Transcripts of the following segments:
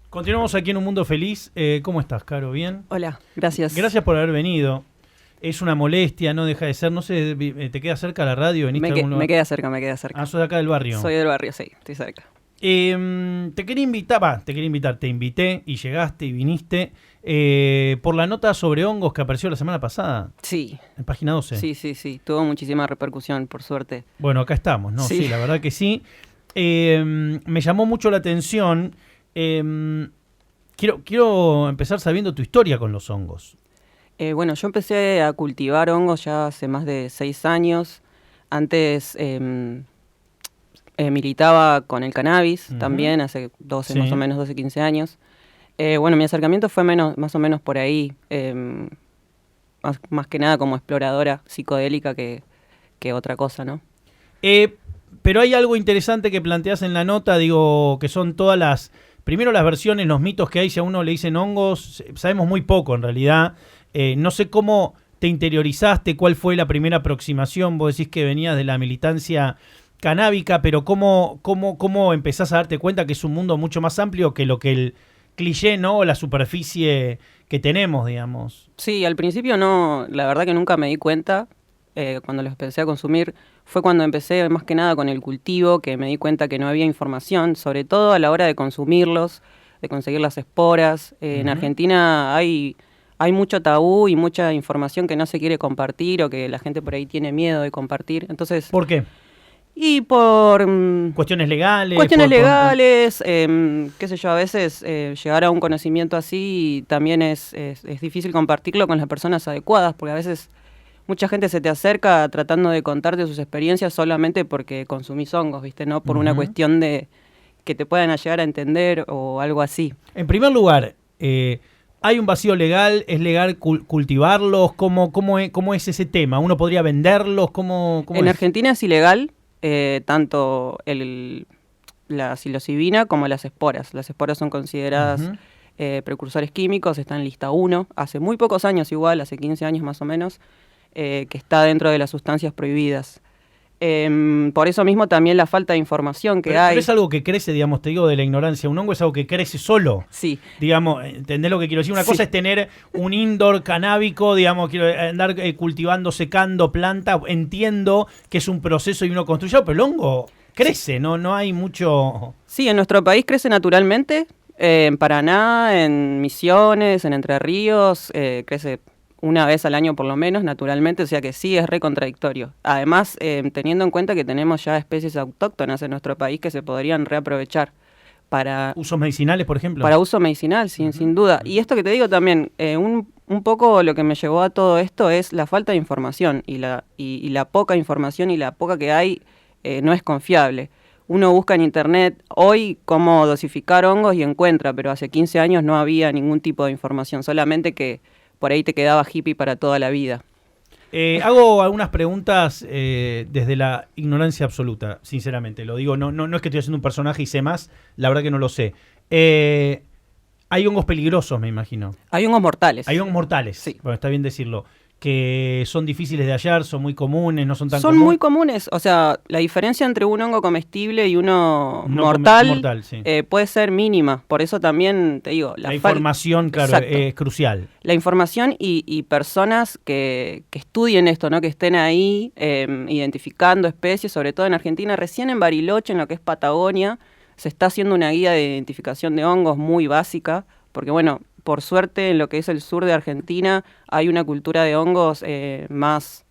Continuamos aquí en Un Mundo Feliz. ¿Cómo estás, Caro? ¿Bien? Hola, gracias. Gracias por haber venido. Es una molestia, no deja de ser. No sé, ¿te queda cerca la radio? ¿Veniste a algún lugar? Me queda cerca. Ah, sos de acá del barrio. Soy del barrio, sí, estoy cerca. Te invité y llegaste y viniste por la nota sobre hongos que apareció la semana pasada. Sí. En página 12. Sí, tuvo muchísima repercusión, por suerte. Bueno, acá estamos, ¿no? Sí, la verdad que sí. Me llamó mucho la atención. Quiero empezar sabiendo tu historia con los hongos. Bueno, yo empecé a cultivar hongos ya hace más de 6 años. Antes militaba con el cannabis también, hace 12, Sí. más o menos 12, 15 años. Bueno, mi acercamiento fue más o menos por ahí, más que nada como exploradora psicodélica que otra cosa, ¿no? Pero hay algo interesante que planteas en la nota, digo, que son todas las... Primero las versiones, los mitos que hay, si a uno le dicen hongos, sabemos muy poco en realidad. No sé cómo te interiorizaste, cuál fue la primera aproximación. Vos decís que venías de la militancia canábica, pero ¿cómo empezás a darte cuenta que es un mundo mucho más amplio que lo que el cliché, ¿no? O la superficie que tenemos, digamos. Sí, al principio no, la verdad que nunca me di cuenta. Cuando los empecé a consumir fue cuando empecé más que nada con el cultivo, que me di cuenta que no había información, sobre todo a la hora de consumirlos, de conseguir las esporas. En Argentina hay mucho tabú y mucha información que no se quiere compartir o que la gente por ahí tiene miedo de compartir. Entonces, ¿Por qué? y por Cuestiones legales. cuestiones legales, qué sé yo, a veces llegar a un conocimiento así también es difícil compartirlo con las personas adecuadas, porque a veces mucha gente se te acerca tratando de contarte sus experiencias solamente porque consumís hongos, ¿viste? No por una cuestión de que te puedan llegar a entender o algo así. En primer lugar, ¿hay un vacío legal? ¿Es legal cultivarlos? ¿Cómo es ese tema? ¿Uno podría venderlos? ¿Cómo En es? Argentina es ilegal tanto la psilocibina como las esporas. Las esporas son consideradas precursores químicos, está en lista 1. Hace muy pocos años igual, hace 15 años más o menos, que está dentro de las sustancias prohibidas. Por eso mismo también la falta de información que hay. Pero es algo que crece, digamos, te digo, de la ignorancia. Un hongo es algo que crece solo. Sí. Digamos, ¿entendés lo que quiero decir? Una cosa es tener un indoor canábico, digamos, quiero andar cultivando, secando planta. Entiendo que es un proceso y uno construye, pero el hongo crece, no hay mucho... Sí, en nuestro país crece naturalmente. En Paraná, en Misiones, en Entre Ríos, crece una vez al año por lo menos, naturalmente, o sea que sí es re contradictorio. Además, teniendo en cuenta que tenemos ya especies autóctonas en nuestro país que se podrían reaprovechar para... ¿Usos medicinales, por ejemplo? Para uso medicinal, sin duda. Y esto que te digo también, un poco lo que me llevó a todo esto es la falta de información, y la poca información y la poca que hay no es confiable. Uno busca en internet hoy cómo dosificar hongos y encuentra, pero hace 15 años no había ningún tipo de información, solamente que por ahí te quedaba hippie para toda la vida. Hago algunas preguntas desde la ignorancia absoluta, sinceramente. Lo digo, no es que estoy haciendo un personaje y sé más, la verdad que no lo sé. Hay hongos peligrosos, me imagino. Hay hongos mortales. Hay hongos mortales, sí. Bueno, está bien decirlo, que son difíciles de hallar, son muy comunes, no son tan comunes. Son muy comunes, o sea, la diferencia entre un hongo comestible y uno mortal sí. Puede ser mínima, por eso también te digo... La información, claro, es crucial. La información y personas que estudien esto, ¿no? Que estén ahí identificando especies, sobre todo en Argentina, recién en Bariloche, en lo que es Patagonia, se está haciendo una guía de identificación de hongos muy básica, porque bueno... Por suerte, en lo que es el sur de Argentina, hay una cultura de hongos más...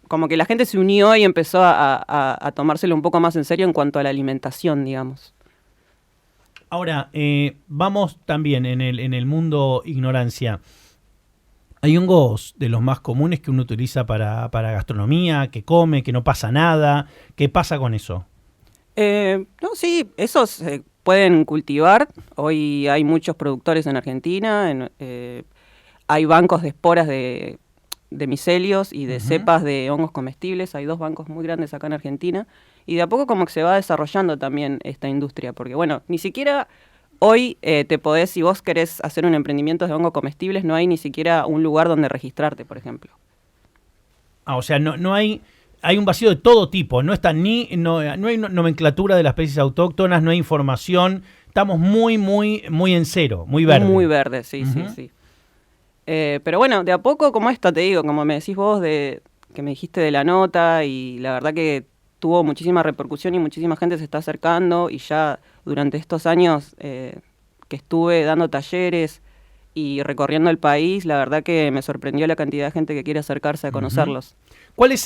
Como que la gente se unió y empezó a tomárselo un poco más en serio en cuanto a la alimentación, digamos. Ahora, vamos también en el mundo ignorancia. Hay hongos de los más comunes que uno utiliza para gastronomía, que come, que no pasa nada. ¿Qué pasa con eso? No, sí, esos... pueden cultivar. Hoy hay muchos productores en Argentina. Hay bancos de esporas de micelios y de cepas de hongos comestibles. Hay 2 bancos muy grandes acá en Argentina. Y de a poco como que se va desarrollando también esta industria. Porque bueno, ni siquiera hoy te podés, si vos querés hacer un emprendimiento de hongos comestibles, no hay ni siquiera un lugar donde registrarte, por ejemplo. O sea, no hay... Hay un vacío de todo tipo, no hay nomenclatura de las especies autóctonas, no hay información, estamos muy en cero, muy verde. Muy verde, sí, sí. Pero bueno, de a poco, como esto te digo, como me decís vos, que me dijiste de la nota, y la verdad que tuvo muchísima repercusión y muchísima gente se está acercando, y ya durante estos años que estuve dando talleres y recorriendo el país, la verdad que me sorprendió la cantidad de gente que quiere acercarse a conocerlos. ¿Cuál es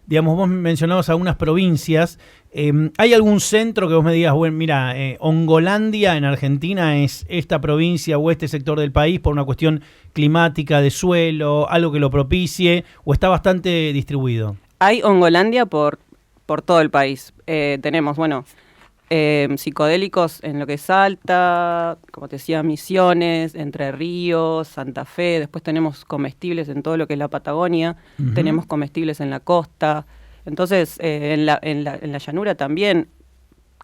digamos, vos mencionabas algunas provincias, ¿hay algún centro que vos me digas, bueno, mira, Hongolandia en Argentina es esta provincia o este sector del país por una cuestión climática, de suelo, algo que lo propicie, o está bastante distribuido? Hay Hongolandia por todo el país. Tenemos, bueno, psicodélicos en lo que es Salta, como te decía, Misiones, Entre Ríos, Santa Fe. Después tenemos comestibles en todo lo que es la Patagonia. Tenemos comestibles en la costa. Entonces, en la llanura también,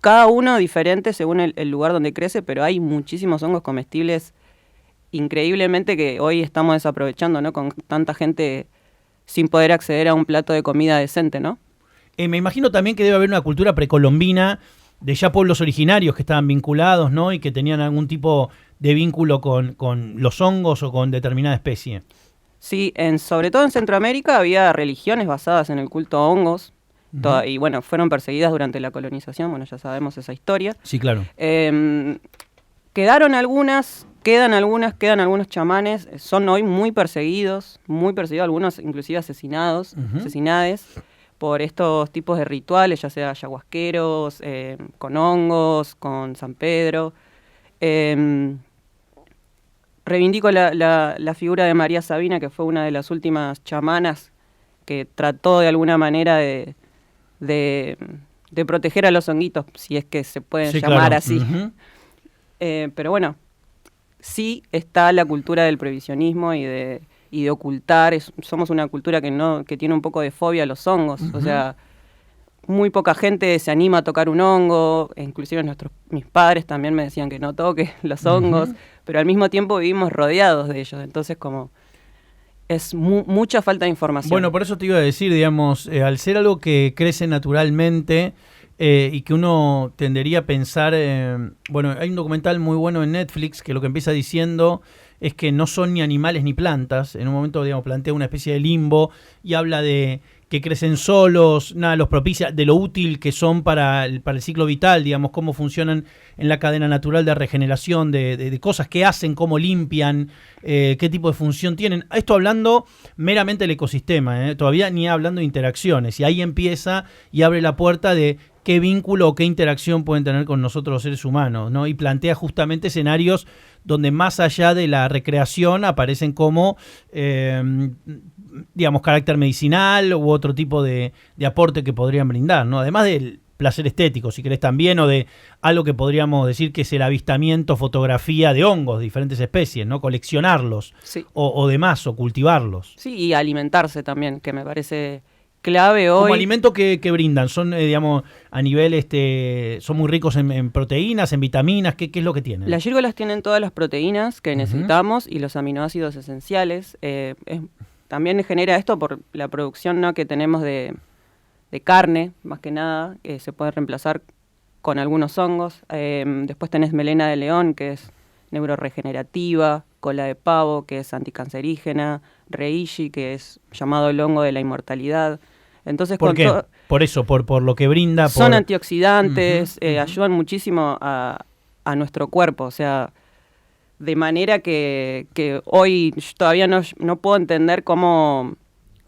cada uno diferente según el lugar donde crece, pero hay muchísimos hongos comestibles increíblemente que hoy estamos desaprovechando, ¿no? Con tanta gente sin poder acceder a un plato de comida decente, ¿no? Me imagino también que debe haber una cultura precolombina de ya pueblos originarios que estaban vinculados, ¿no? Y que tenían algún tipo de vínculo con los hongos o con determinada especie. Sí, sobre todo en Centroamérica había religiones basadas en el culto a hongos. Y bueno, fueron perseguidas durante la colonización, bueno, ya sabemos esa historia. Sí, claro. Quedaron algunas, quedan algunos chamanes, son hoy muy perseguidos, algunos inclusive asesinados, asesinades por estos tipos de rituales, ya sea ayahuasqueros, con hongos, con San Pedro. Reivindico la figura de María Sabina, que fue una de las últimas chamanas que trató de alguna manera de proteger a los honguitos, si es que se pueden llamar así. Pero bueno, sí está la cultura del prohibicionismo y de ocultar. Somos una cultura que tiene un poco de fobia a los hongos. O sea, muy poca gente se anima a tocar un hongo. Inclusive mis padres también me decían que no toque los hongos. Pero al mismo tiempo vivimos rodeados de ellos. Entonces como es mucha falta de información. Bueno, por eso te iba a decir, digamos, al ser algo que crece naturalmente y que uno tendería a pensar... bueno, hay un documental muy bueno en Netflix que lo que empieza diciendo es que no son ni animales ni plantas. En un momento, digamos, plantea una especie de limbo y habla de que crecen solos, nada los propicia, de lo útil que son para el ciclo vital, digamos, cómo funcionan en la cadena natural de regeneración, de cosas que hacen, cómo limpian, qué tipo de función tienen. Esto hablando meramente del ecosistema, todavía ni hablando de interacciones. Y ahí empieza y abre la puerta de qué vínculo o qué interacción pueden tener con nosotros los seres humanos, ¿no? Y plantea justamente escenarios donde más allá de la recreación aparecen como, digamos, carácter medicinal u otro tipo de aporte que podrían brindar, ¿no? Además del placer estético, si querés también, o de algo que podríamos decir que es el avistamiento, fotografía de hongos de diferentes especies, ¿no? Coleccionarlos, sí. o demás, o cultivarlos. Sí, y alimentarse también, que me parece clave hoy. Como alimento que brindan, son, digamos, a nivel, son muy ricos en proteínas, en vitaminas, ¿qué es lo que tienen? Las gírgolas tienen todas las proteínas que necesitamos y los aminoácidos esenciales. También genera esto por la producción, ¿no?, que tenemos de carne, más que nada, que se puede reemplazar con algunos hongos. Después tenés melena de león, que es neuroregenerativa, cola de pavo, que es anticancerígena, reishi, que es llamado el hongo de la inmortalidad. Entonces, ¿por qué? Por eso, por lo que brinda. Son antioxidantes, ayudan muchísimo a nuestro cuerpo, o sea, de manera que hoy todavía no puedo entender cómo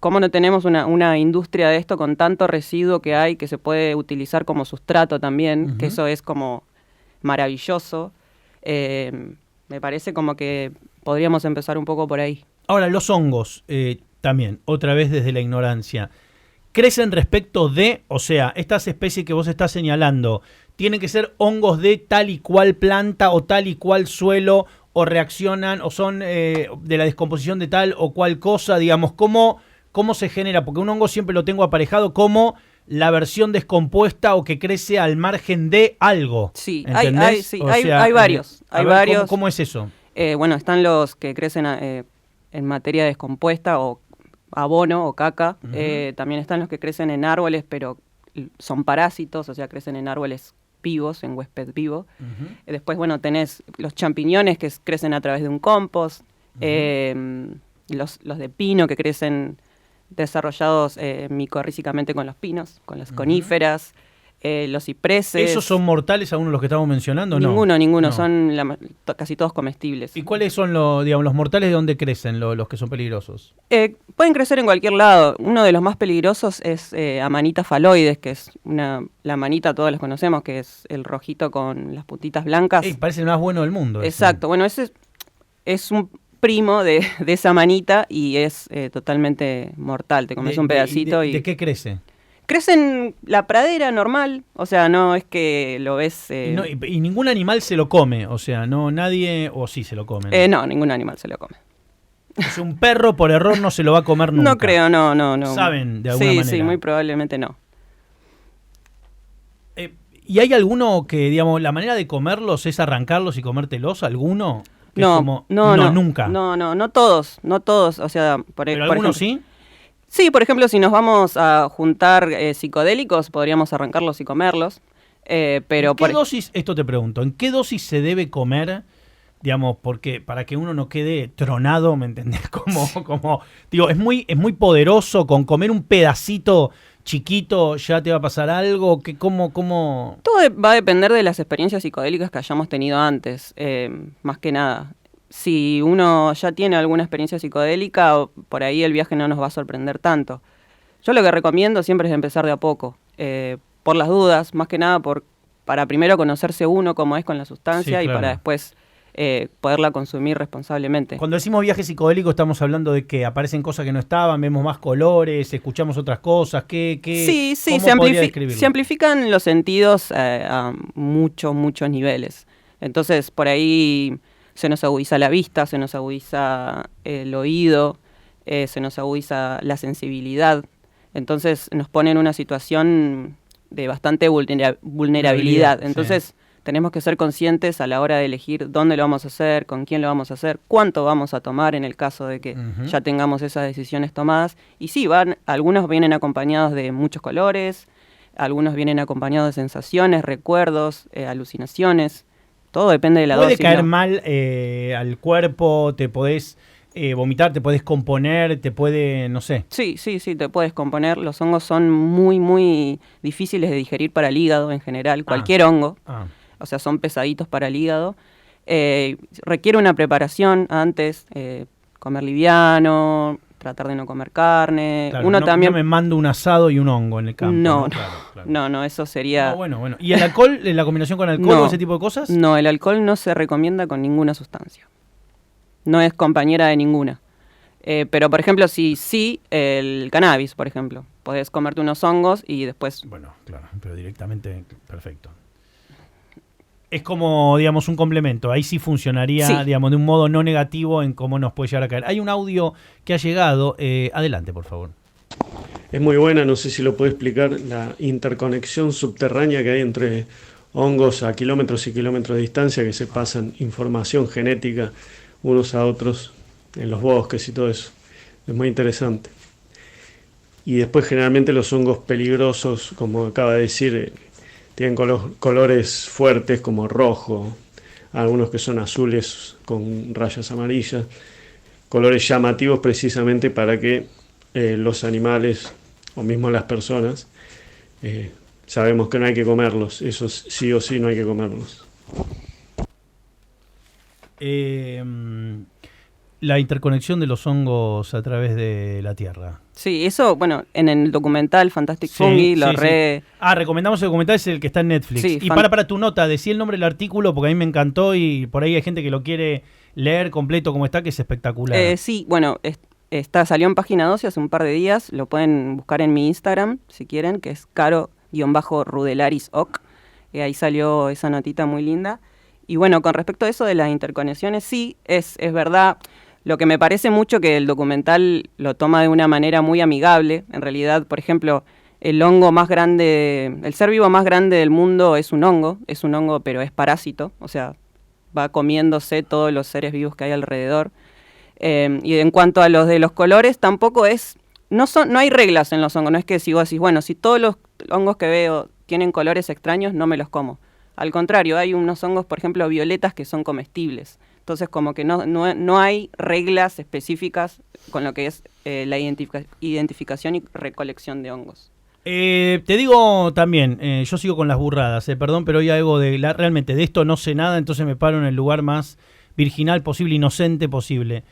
no tenemos una industria de esto con tanto residuo que hay, que se puede utilizar como sustrato también, que eso es como maravilloso. Me parece como que podríamos empezar un poco por ahí. Ahora, los hongos, también, otra vez desde la ignorancia, ¿crecen respecto de, o sea, estas especies que vos estás señalando, tienen que ser hongos de tal y cual planta o tal y cual suelo, o reaccionan, o son de la descomposición de tal o cual cosa, digamos, ¿cómo se genera? Porque un hongo siempre lo tengo aparejado como la versión descompuesta o que crece al margen de algo. Sí, hay varios. Hay varios. ¿Cómo es eso? Bueno, están los que crecen en materia descompuesta o abono o caca. También están los que crecen en árboles, pero son parásitos, o sea, crecen en árboles vivos, en huésped vivo. Después, bueno, tenés los champiñones que crecen a través de un compost, los de pino que crecen desarrollados micorrízicamente con los pinos, con las coníferas, los cipreses. ¿Esos son mortales algunos de los que estamos mencionando? Ninguno, No. son casi todos comestibles. ¿Y cuáles son los mortales de dónde crecen los que son peligrosos? Pueden crecer en cualquier lado. Uno de los más peligrosos es Amanita phalloides, que es la amanita, todos los conocemos, que es el rojito con las puntitas blancas. Parece el más bueno del mundo. Exacto, bueno, ese es un primo de esa amanita y es totalmente mortal. Te comes un pedacito y... ¿De qué crece? Crece en la pradera normal, o sea, no es que lo ves... y ningún animal se lo come, o sea, no nadie, o sí se lo come. No, ningún animal se lo come. O sea, un perro por error no se lo va a comer nunca. No creo, no. Saben de alguna manera. Sí, muy probablemente no. ¿Y hay alguno que, digamos, la manera de comerlos es arrancarlos y comértelos? ¿Alguno? No, nunca. No todos, o sea... ¿Pero algunos sí? Sí, por ejemplo, si nos vamos a juntar psicodélicos, podríamos arrancarlos y comerlos. Pero ¿En qué dosis, esto te pregunto, ¿en qué dosis se debe comer? Digamos, porque para que uno no quede tronado, ¿me entendés? Digo, es muy poderoso, con comer un pedacito chiquito ya te va a pasar algo, ¿cómo? Todo va a depender de las experiencias psicodélicas que hayamos tenido antes, más que nada. Si uno ya tiene alguna experiencia psicodélica, por ahí el viaje no nos va a sorprender tanto. Yo lo que recomiendo siempre es empezar de a poco, por las dudas, más que nada para primero conocerse uno cómo es con la sustancia, sí, claro, y para después poderla consumir responsablemente. Cuando decimos viaje psicodélico estamos hablando de que aparecen cosas que no estaban, vemos más colores, escuchamos otras cosas, Sí, ¿cómo podría describirlo? Se amplifican los sentidos a muchos niveles. Entonces, por ahí se nos agudiza la vista, se nos agudiza el oído, se nos agudiza la sensibilidad. Entonces nos pone en una situación de bastante vulnerabilidad. Entonces, sí, tenemos que ser conscientes a la hora de elegir dónde lo vamos a hacer, con quién lo vamos a hacer, cuánto vamos a tomar en el caso de que ya tengamos esas decisiones tomadas. Y sí, algunos vienen acompañados de muchos colores, algunos vienen acompañados de sensaciones, recuerdos, alucinaciones. Todo depende de la dosis. Puede caer mal al cuerpo, te podés vomitar, te podés componer, te puede, no sé. Sí, te puedes componer. Los hongos son muy difíciles de digerir para el hígado en general, cualquier hongo. O sea, son pesaditos para el hígado. Requiere una preparación antes, comer liviano, tratar de no comer carne. Claro, uno también... no me mando un asado y un hongo en el campo. No, no, eso sería... Bueno. ¿Y el alcohol, la combinación con alcohol o ese tipo de cosas? No, el alcohol no se recomienda con ninguna sustancia. No es compañera de ninguna. Pero, por ejemplo, sí, el cannabis, por ejemplo. Podés comerte unos hongos y después... Bueno, claro, pero directamente, perfecto. Es como, digamos, un complemento. Ahí sí funcionaría, sí, digamos, de un modo no negativo en cómo nos puede llegar a caer. Hay un audio que ha llegado. Adelante, por favor. Es muy buena, no sé si lo puede explicar, la interconexión subterránea que hay entre hongos a kilómetros y kilómetros de distancia que se pasan información genética unos a otros en los bosques y todo eso. Es muy interesante. Y después generalmente los hongos peligrosos, como acaba de decir, tienen colores fuertes como rojo, algunos que son azules con rayas amarillas, colores llamativos precisamente para que los animales o mismo las personas sabemos que no hay que comerlos, esos sí o sí no hay que comerlos. La interconexión de los hongos a través de la Tierra. Sí, eso, bueno, en el documental Fantastic Fungi lo re... Sí. Recomendamos el documental, es el que está en Netflix. Sí, y para tu nota, decí el nombre del artículo porque a mí me encantó y por ahí hay gente que lo quiere leer completo como está, que es espectacular. Sí, bueno, salió en Página 12 hace un par de días, lo pueden buscar en mi Instagram, si quieren, que es caro-rudelaris-oc. Ahí salió esa notita muy linda. Y bueno, con respecto a eso de las interconexiones, sí, es verdad. Lo que me parece mucho que el documental lo toma de una manera muy amigable. En realidad, por ejemplo, el hongo más grande, el ser vivo más grande del mundo es un hongo pero es parásito, o sea, va comiéndose todos los seres vivos que hay alrededor. Y en cuanto a los de los colores, tampoco no hay reglas en los hongos, no es que si vos decís, bueno, si todos los hongos que veo tienen colores extraños, no me los como. Al contrario, hay unos hongos, por ejemplo, violetas que son comestibles. Entonces, como que no hay reglas específicas con lo que es la identificación y recolección de hongos. Te digo también, yo sigo con las burradas, perdón, pero hay algo realmente de esto no sé nada, entonces me paro en el lugar más virginal posible, inocente posible.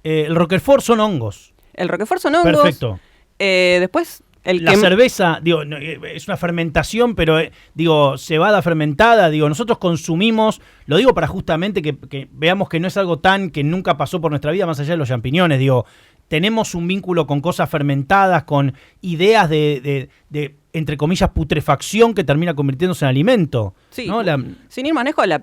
El Roquefort son hongos. El Roquefort son hongos. Perfecto. Después, la cerveza, digo, es una fermentación, pero digo, cebada fermentada, digo, nosotros consumimos, lo digo para justamente que veamos que no es algo tan que nunca pasó por nuestra vida, más allá de los champiñones, digo, tenemos un vínculo con cosas fermentadas, con ideas de entre comillas, putrefacción que termina convirtiéndose en alimento. Sí, ¿no? sin ir más lejos, la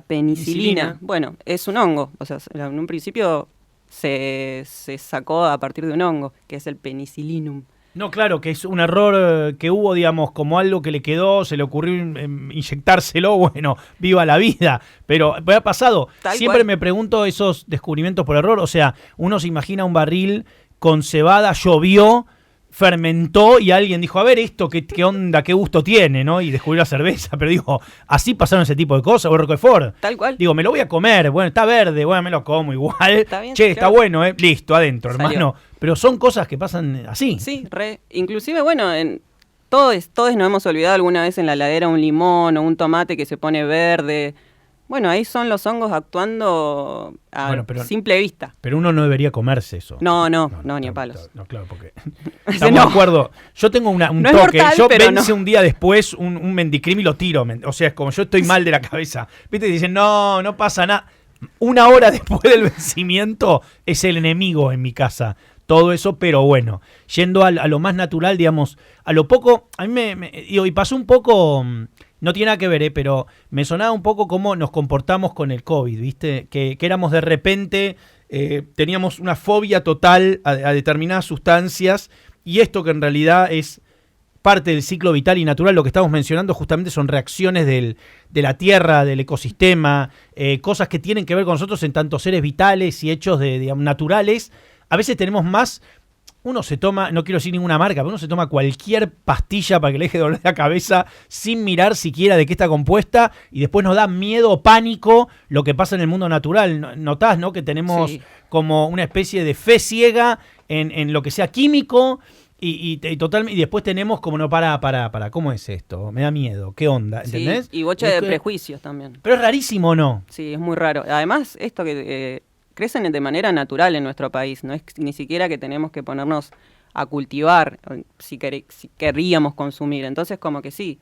penicilina, bueno, es un hongo. O sea, en un principio se sacó a partir de un hongo, que es el penicillinum. No, claro, que es un error que hubo, digamos, como algo que le quedó, se le ocurrió inyectárselo, bueno, viva la vida. Pero ha pasado. Siempre me pregunto esos descubrimientos por error. O sea, uno se imagina un barril con cebada, llovió, fermentó y alguien dijo, a ver esto, qué onda, qué gusto tiene, ¿no? Y descubrió la cerveza. Pero digo, así pasaron ese tipo de cosas, o Roquefort. Tal cual. Digo, me lo voy a comer, bueno, está verde, bueno, me lo como igual. Está bien, che, está bueno, listo, adentro, salió. hermano. Pero son cosas que pasan así. Sí, inclusive, bueno, todos nos hemos olvidado alguna vez en la heladera un limón o un tomate que se pone verde. Bueno, ahí son los hongos actuando a simple vista. Pero uno no debería comerse eso. No, ni a palos. No, claro, porque estamos de acuerdo. Yo tengo un no toque. Mortal, yo vence un día después un mendicrim y lo tiro. O sea, es como yo estoy mal de la cabeza. ¿Viste? Y dicen, no pasa nada. Una hora después del vencimiento es el enemigo en mi casa. Todo eso, pero bueno, yendo a lo más natural, digamos, a lo poco, a mí y pasó un poco, no tiene nada que ver, pero me sonaba un poco cómo nos comportamos con el COVID, ¿viste? Que éramos de repente, teníamos una fobia total a determinadas sustancias, y esto que en realidad es parte del ciclo vital y natural, lo que estamos mencionando justamente son reacciones de la tierra, del ecosistema, cosas que tienen que ver con nosotros en tanto seres vitales y hechos digamos, naturales. A veces tenemos más, uno se toma, no quiero decir ninguna marca, pero uno se toma cualquier pastilla para que le deje doler la cabeza sin mirar siquiera de qué está compuesta y después nos da miedo o pánico lo que pasa en el mundo natural. Notás, ¿no? Que tenemos como una especie de fe ciega en lo que sea químico y después tenemos como no, para, ¿cómo es esto? Me da miedo, ¿qué onda? ¿Entendés? Sí, y bocha de prejuicios también. Pero es rarísimo, ¿no? Sí, es muy raro. Además, esto que... crecen de manera natural en nuestro país, no es ni siquiera que tenemos que ponernos a cultivar si querríamos consumir, entonces como que sí.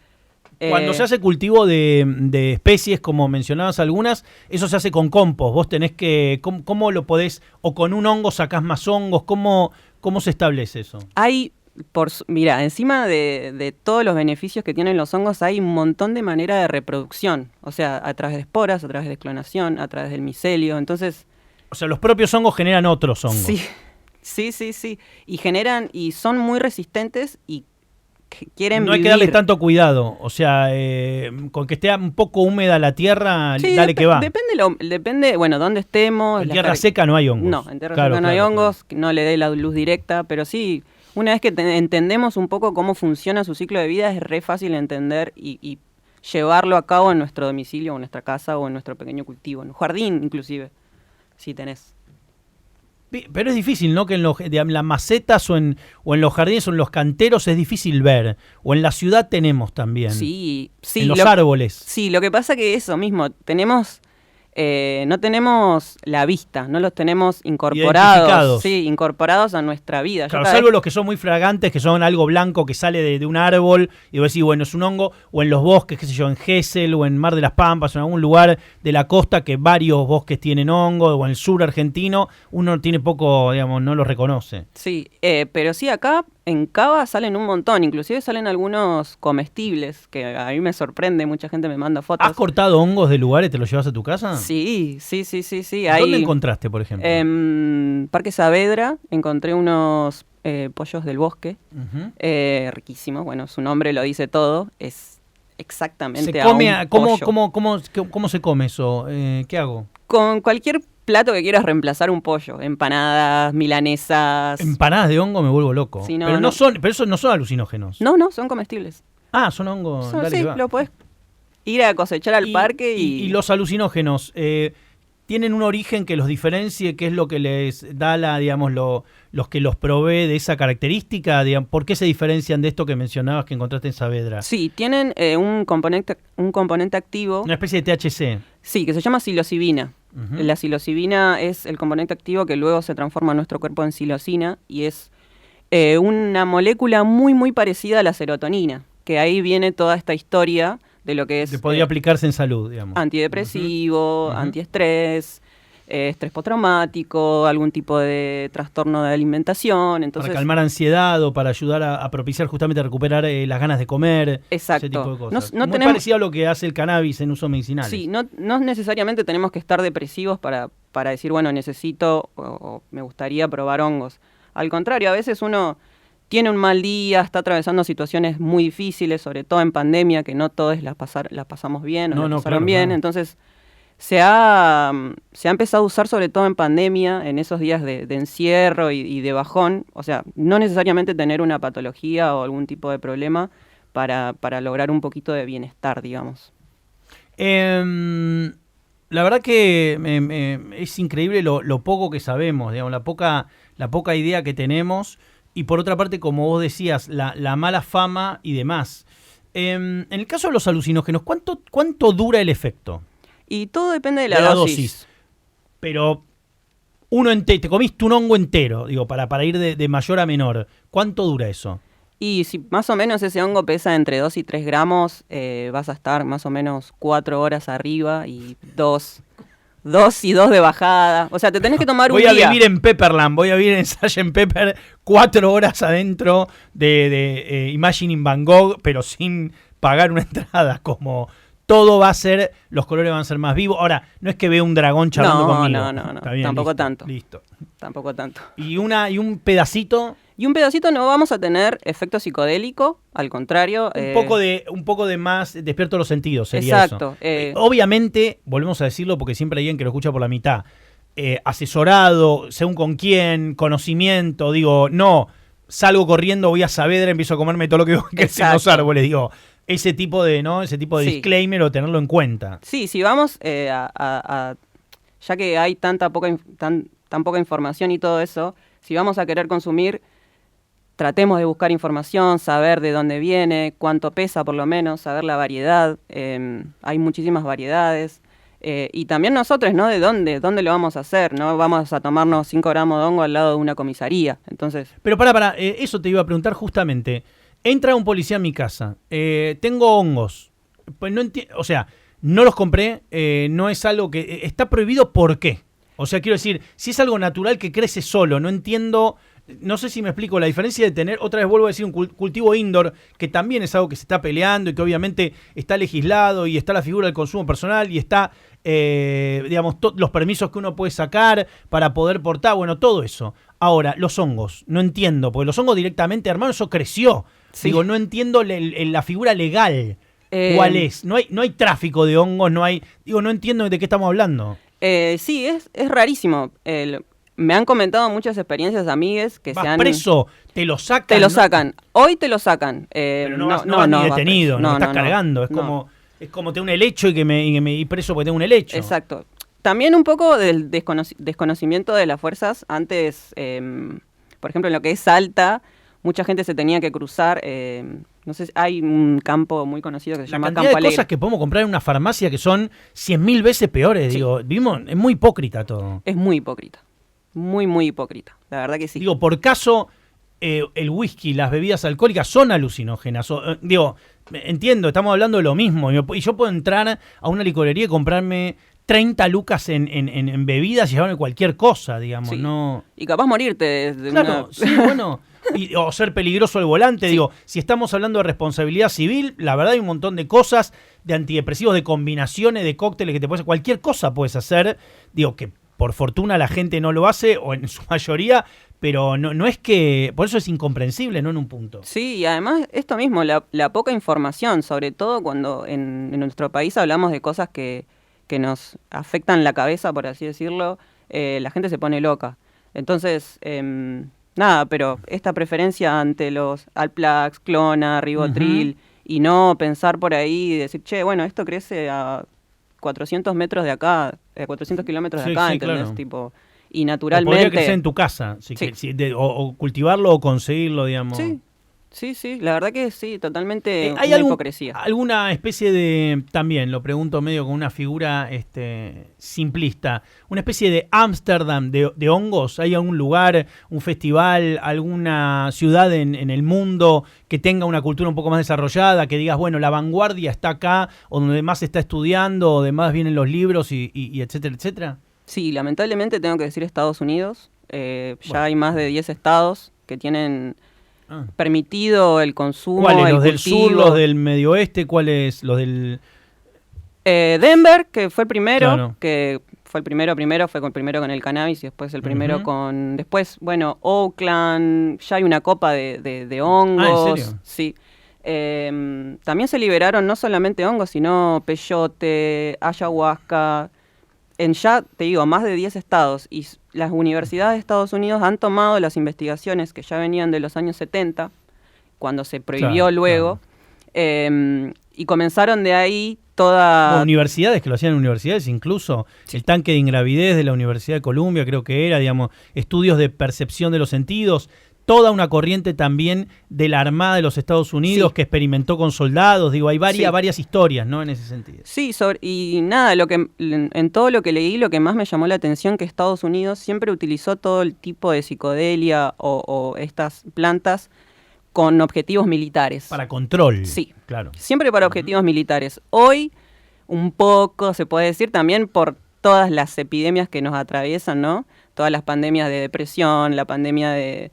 Cuando se hace cultivo de especies, como mencionabas algunas, eso se hace con compost, vos tenés que, ¿cómo lo podés, o con un hongo sacás más hongos, cómo se establece eso? Mira, encima de todos los beneficios que tienen los hongos, hay un montón de maneras de reproducción, o sea, a través de esporas, a través de clonación, a través del micelio, entonces... O sea, los propios hongos generan otros hongos. Sí. Y son muy resistentes y quieren vivir. No hay que darles tanto cuidado. O sea, con que esté un poco húmeda la tierra, dale que va. Depende, bueno, dónde estemos. En tierra seca no hay hongos. No, en tierra seca no hay hongos, que no le dé la luz directa, pero sí, una vez que entendemos un poco cómo funciona su ciclo de vida, es re fácil entender y llevarlo a cabo en nuestro domicilio, o en nuestra casa, o en nuestro pequeño cultivo, en un jardín inclusive. Si tenés. Pero es difícil, ¿no? Que en las macetas o en los jardines o en los canteros es difícil ver. O en la ciudad tenemos también. Sí. En los árboles. Sí, lo que pasa que eso mismo, no tenemos la vista, no los tenemos incorporados. Sí, incorporados a nuestra vida. Claro, salvo los que son muy fragantes, que son algo blanco que sale de un árbol, y vos decís, bueno, es un hongo, o en los bosques, qué sé yo, en Gesell, o en Mar de las Pampas, o en algún lugar de la costa que varios bosques tienen hongo, o en el sur argentino, uno tiene poco, digamos, no lo reconoce. Sí, pero sí, acá en Cava salen un montón, inclusive salen algunos comestibles, que a mí me sorprende, mucha gente me manda fotos. ¿Has cortado hongos de lugares y te los llevas a tu casa? Sí. ¿Dónde encontraste, por ejemplo? En Parque Saavedra encontré unos pollos del bosque, riquísimos, bueno, su nombre lo dice todo, es exactamente pollo. ¿Cómo se come eso? ¿Qué hago? Con cualquier plato que quieras reemplazar un pollo, empanadas, milanesas. Empanadas de hongo me vuelvo loco. Sí, pero esos no son alucinógenos. No, son comestibles. Ah, son hongos. Sí, lo podés. Ir a cosechar al parque y los alucinógenos, ¿tienen un origen que los diferencie? ¿Qué es lo que les da los que los provee de esa característica? Digamos, ¿por qué se diferencian de esto que mencionabas que encontraste en Saavedra? Sí, tienen un componente activo. Una especie de THC. Sí, que se llama psilocibina. Uh-huh. La psilocibina es el componente activo que luego se transforma en nuestro cuerpo en psilocina y es una molécula muy, muy parecida a la serotonina, que ahí viene toda esta historia de lo que es... Que podría aplicarse en salud, digamos. Antidepresivo, uh-huh. antiestrés, estrés postraumático, algún tipo de trastorno de alimentación. Entonces, para calmar ansiedad o para ayudar a propiciar justamente a recuperar las ganas de comer. Exacto. Ese tipo de cosas. No muy tenemos, parecido a lo que hace el cannabis en uso medicinal. Sí, no necesariamente tenemos que estar depresivos para decir, bueno, necesito o me gustaría probar hongos. Al contrario, a veces uno tiene un mal día, está atravesando situaciones muy difíciles, sobre todo en pandemia, que no todos las pasamos bien o las pasaron bien. Claro. Entonces, se ha empezado a usar sobre todo en pandemia, en esos días de encierro y de bajón. O sea, no necesariamente tener una patología o algún tipo de problema para lograr un poquito de bienestar, digamos. La verdad que es increíble lo poco que sabemos, digamos, la poca idea que tenemos. Y por otra parte, como vos decías, la mala fama y demás. En el caso de los alucinógenos, ¿cuánto dura el efecto? Y todo depende de la dosis. Pero te comiste un hongo entero, digo, para ir de mayor a menor. ¿Cuánto dura eso? Y si más o menos ese hongo pesa entre 2 y 3 gramos, vas a estar más o menos 4 horas arriba y 2 y 2 de bajada. O sea, te tenés que tomar un día. Voy a vivir en Pepperland, voy a vivir en Sgt. Pepper 4 horas adentro de Imagining Van Gogh, pero sin pagar una entrada, como... Todo va a ser, los colores van a ser más vivos. Ahora, no es que vea un dragón charlando conmigo. No. Está bien, tampoco listo, tanto. Listo. Tampoco tanto. ¿Y un pedacito? Y un pedacito no vamos a tener efecto psicodélico, al contrario. Un poco de más despierto los sentidos sería exacto, eso. Obviamente, volvemos a decirlo porque siempre hay alguien que lo escucha por la mitad. Asesorado, según con quién, conocimiento, digo, no, salgo corriendo, voy a Saavedra, empiezo a comerme todo lo que crecen los árboles, digo... Ese tipo de sí. Disclaimer o tenerlo en cuenta. Sí, si vamos ya que hay tan poca información y todo eso, si vamos a querer consumir, tratemos de buscar información, saber de dónde viene, cuánto pesa por lo menos, saber la variedad. Hay muchísimas variedades. Y también nosotros, ¿no? ¿De dónde lo vamos a hacer? No vamos a tomarnos 5 gramos de hongo al lado de una comisaría. Entonces... Pero eso te iba a preguntar justamente. Entra un policía a mi casa, tengo hongos, pues no los compré, no es algo que está prohibido, ¿por qué? O sea, quiero decir, si es algo natural que crece solo, no entiendo, no sé si me explico la diferencia de tener, otra vez vuelvo a decir, un cultivo indoor, que también es algo que se está peleando y que obviamente está legislado y está la figura del consumo personal y está, los permisos que uno puede sacar para poder portar, bueno, todo eso. Ahora, los hongos, no entiendo, porque los hongos directamente, hermano, eso creció. Sí. Digo, no entiendo la figura legal. ¿Cuál es? No hay tráfico de hongos, no entiendo de qué estamos hablando. Sí, es rarísimo. Me han comentado muchas experiencias de amigues que se han... preso, te lo sacan. Te lo sacan. Hoy te lo sacan. Pero no vas ni detenido, no estás cargando. Es como tengo un helecho y me ir preso porque tengo un helecho. Exacto. También un poco del desconocimiento de las fuerzas. Antes, por ejemplo, en lo que es Salta, mucha gente se tenía que cruzar. No sé, hay un campo muy conocido que se llama Campo Alegre. Hay cosas que podemos comprar en una farmacia que son 100.000 veces peores. Sí. Digo, es muy hipócrita todo. Es muy hipócrita. Muy, muy hipócrita. La verdad que sí. Digo, por caso, el whisky, las bebidas alcohólicas son alucinógenas. Entiendo, estamos hablando de lo mismo. Y yo puedo entrar a una licorería y comprarme 30 lucas en bebidas y llevarme cualquier cosa, digamos. Sí. No... Y capaz morirte de claro, sí, bueno... o ser peligroso al volante, sí. Digo, si estamos hablando de responsabilidad civil, la verdad hay un montón de cosas, de antidepresivos, de combinaciones, de cócteles que te puedes hacer, cualquier cosa puedes hacer, digo que por fortuna la gente no lo hace, o en su mayoría, pero no es que, por eso es incomprensible, ¿no? En un punto. Sí, y además esto mismo, la poca información, sobre todo cuando en nuestro país hablamos de cosas que nos afectan la cabeza, por así decirlo, la gente se pone loca. Entonces... nada, pero esta preferencia ante los Alplax, Clona, Ribotril y no pensar por ahí y decir, che, bueno, esto crece a 400 metros de acá, 400 kilómetros de acá, ¿entendés? Claro. Tipo, y O naturalmente... podría crecer en tu casa, o cultivarlo o conseguirlo, digamos. Sí, la verdad que sí, totalmente ¿Hay una hipocresía. alguna especie de, también lo pregunto medio con una figura simplista, una especie de Ámsterdam de hongos? ¿Hay algún lugar, un festival, alguna ciudad en el mundo que tenga una cultura un poco más desarrollada, que digas, bueno, la vanguardia está acá, o donde más se está estudiando, o donde más vienen los libros y etcétera, etcétera? Sí, lamentablemente tengo que decir Estados Unidos. Ya hay más de 10 estados que tienen permitido el consumo, ¿Cuáles? el ¿Los del cultivo. sur, los del medio oeste? ¿Cuáles? ¿Los del...? Denver, que fue el primero, Claro. que fue el primero, fue el primero con el cannabis y después el primero con... Después, bueno, Oakland, ya hay una copa de hongos. ¿En serio? Sí. También se liberaron no solamente hongos, sino peyote, ayahuasca, en ya, te digo, más de 10 estados. Y las universidades de Estados Unidos han tomado las investigaciones que ya venían de los años 70, cuando se prohibió luego, y comenzaron de ahí toda... Universidades, que lo hacían en universidades, incluso el tanque de ingravidez de la Universidad de Columbia, creo que era, digamos, estudios de percepción de los sentidos, toda una corriente también de la Armada de los Estados Unidos que experimentó con soldados, digo, hay varias historias, ¿no? En ese sentido. Sí, y nada, en todo lo que leí, lo que más me llamó la atención que Estados Unidos siempre utilizó todo el tipo de psicodelia o estas plantas con objetivos militares. Para control. Sí, claro. Siempre para objetivos militares. Hoy, un poco, se puede decir, también por todas las epidemias que nos atraviesan, ¿no? Todas las pandemias de depresión, la pandemia de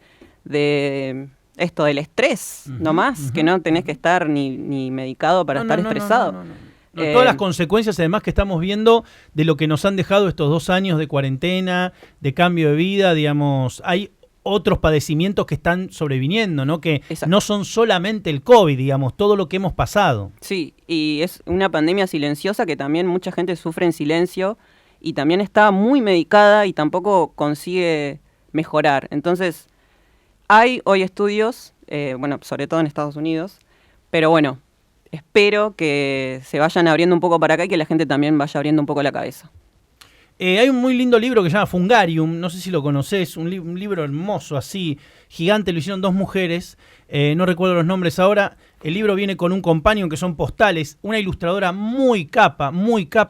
esto del estrés, nomás, que no tenés que estar ni medicado para estar estresado. No, todas las consecuencias además que estamos viendo de lo que nos han dejado estos 2 años de cuarentena, de cambio de vida, digamos, hay otros padecimientos que están sobreviniendo, ¿no? Que no son solamente el COVID, digamos, todo lo que hemos pasado. Sí, y es una pandemia silenciosa que también mucha gente sufre en silencio y también está muy medicada y tampoco consigue mejorar. Entonces, hay hoy estudios, bueno, sobre todo en Estados Unidos, pero bueno, espero que se vayan abriendo un poco para acá y que la gente también vaya abriendo un poco la cabeza. Hay un muy lindo libro que se llama Fungarium, no sé si lo conocés, un libro hermoso, así, gigante, lo hicieron 2 mujeres, no recuerdo los nombres ahora. El libro viene con un companion que son postales, una ilustradora muy capa,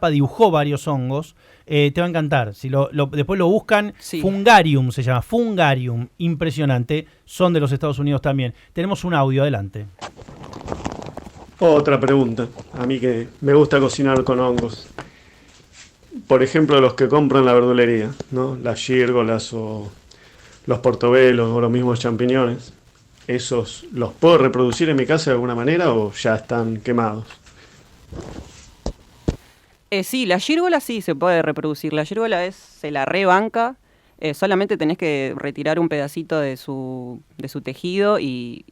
dibujó varios hongos, te va a encantar, si después lo buscan, Fungarium se llama, Fungarium, impresionante, son de los Estados Unidos también. Tenemos un audio, adelante. Otra pregunta, a mí que me gusta cocinar con hongos. Por ejemplo, los que compran en la verdulería, ¿no? Las gírgolas o los portobelos o los mismos champiñones. ¿Esos los puedo reproducir en mi casa de alguna manera o ya están quemados? Sí, la gírgola sí se puede reproducir. La gírgola se la rebanca. Solamente tenés que retirar un pedacito de su tejido y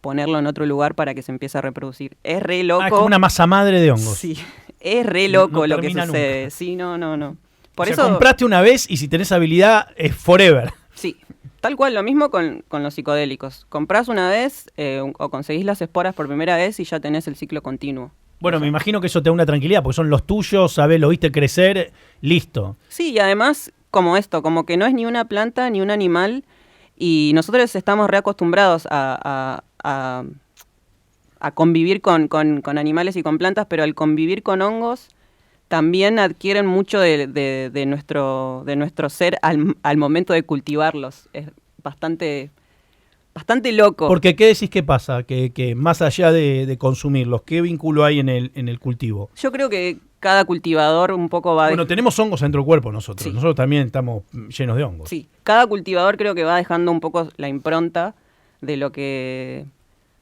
ponerlo en otro lugar para que se empiece a reproducir. Es re loco. Es como una masa madre de hongos. Sí, es re loco lo que sucede. Nunca. Sí, no. Por eso compraste una vez y si tenés habilidad es forever. Sí, tal cual, lo mismo con los psicodélicos. Comprás una vez o conseguís las esporas por primera vez y ya tenés el ciclo continuo. Bueno, me imagino que eso te da una tranquilidad, porque son los tuyos, sabés, lo viste crecer, listo. Sí, y además, como que no es ni una planta ni un animal, y nosotros estamos reacostumbrados a convivir con animales y con plantas, pero al convivir con hongos también adquieren mucho de nuestro ser al momento de cultivarlos. Es bastante loco. Porque, ¿qué decís que pasa? Que más allá de consumirlos, ¿qué vínculo hay en el cultivo? Yo creo que cada cultivador un poco va... Bueno, tenemos hongos dentro del cuerpo nosotros. Sí. Nosotros también estamos llenos de hongos. Sí, cada cultivador creo que va dejando un poco la impronta de lo que...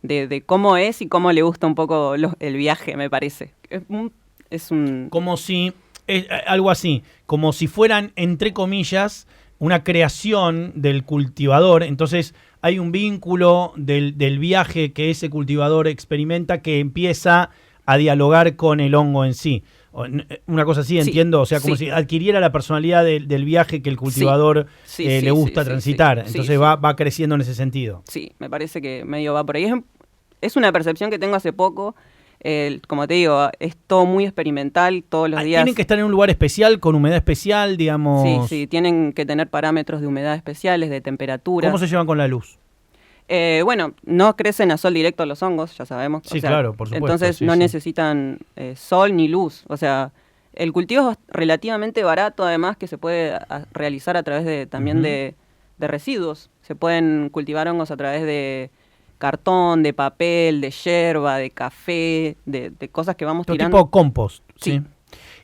de cómo es y cómo le gusta un poco el viaje, me parece. Es un... Como si... algo así. Como si fueran, entre comillas, una creación del cultivador. Entonces hay un vínculo del viaje que ese cultivador experimenta que empieza a dialogar con el hongo en sí. Una cosa así, entiendo, o sea, como si adquiriera la personalidad del viaje que el cultivador le gusta transitar. Entonces va creciendo en ese sentido. Sí, me parece que medio va por ahí. es una percepción que tengo hace poco. Como te digo, es todo muy experimental, todos los días. ¿Tienen que estar en un lugar especial, con humedad especial, digamos? Sí, tienen que tener parámetros de humedad especiales, de temperatura. ¿Cómo se llevan con la luz? Bueno, no crecen a sol directo los hongos, ya sabemos. Sí, claro, por supuesto. Entonces no necesitan sol ni luz. O sea, el cultivo es relativamente barato, además, que se puede realizar a través también de residuos. Se pueden cultivar hongos a través de cartón, de papel, de yerba, de café, de cosas que vamos tirando. Tipo compost. Sí.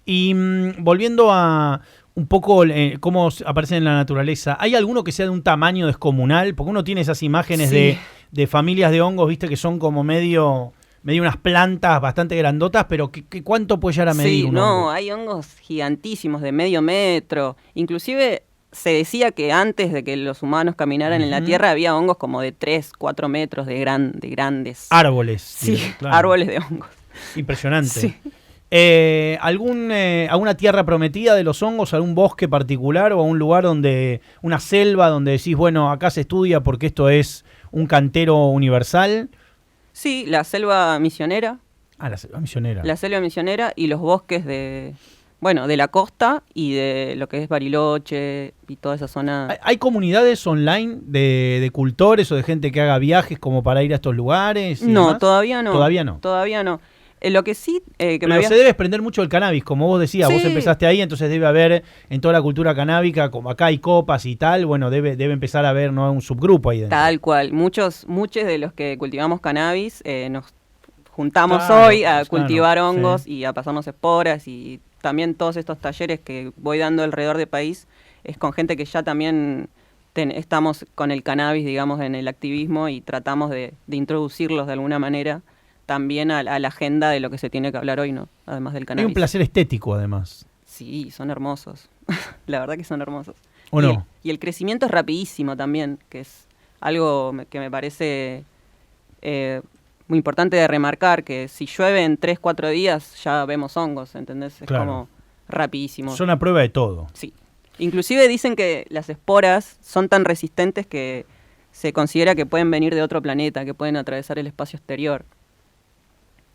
Y volviendo a un poco cómo aparecen en la naturaleza, ¿hay alguno que sea de un tamaño descomunal? Porque uno tiene esas imágenes de familias de hongos, viste, que son como medio unas plantas bastante grandotas, pero ¿cuánto puede llegar a medir un hongo? Hay hongos gigantísimos de medio metro. Inclusive se decía que antes de que los humanos caminaran en la Tierra había hongos como de 3, 4 metros de grandes. Árboles. Sí, claro. Árboles de hongos. Impresionante. Sí. ¿Alguna tierra prometida de los hongos, algún bosque particular o un lugar una selva donde decís, bueno, acá se estudia porque esto es un cantero universal? Sí, la selva misionera. La selva misionera. La selva misionera y los bosques de la costa y de lo que es Bariloche y toda esa zona. ¿Hay comunidades online de cultores o de gente que haga viajes como para ir a estos lugares? No, todavía no. Todavía no. Lo que sí... se debe desprender mucho del cannabis, como vos decías, sí. Vos empezaste ahí, entonces debe haber en toda la cultura canábica, como acá hay copas y tal, bueno, debe empezar a haber, ¿no?, un subgrupo ahí dentro. Tal cual, muchos de los que cultivamos cannabis nos juntamos hoy a cultivar hongos y a pasarnos esporas, y también todos estos talleres que voy dando alrededor del país es con gente que ya también estamos con el cannabis, digamos, en el activismo, y tratamos de introducirlos de alguna manera también a la agenda de lo que se tiene que hablar hoy, ¿no? Además del cannabis. Hay un placer estético, además. Sí, son hermosos. La verdad que son hermosos. ¿O no? Y el crecimiento es rapidísimo también, que es algo que me parece muy importante de remarcar, que si llueve en 3, 4 días ya vemos hongos, ¿entendés? Es como rapidísimo. Son a prueba de todo. Sí. Inclusive dicen que las esporas son tan resistentes que se considera que pueden venir de otro planeta, que pueden atravesar el espacio exterior.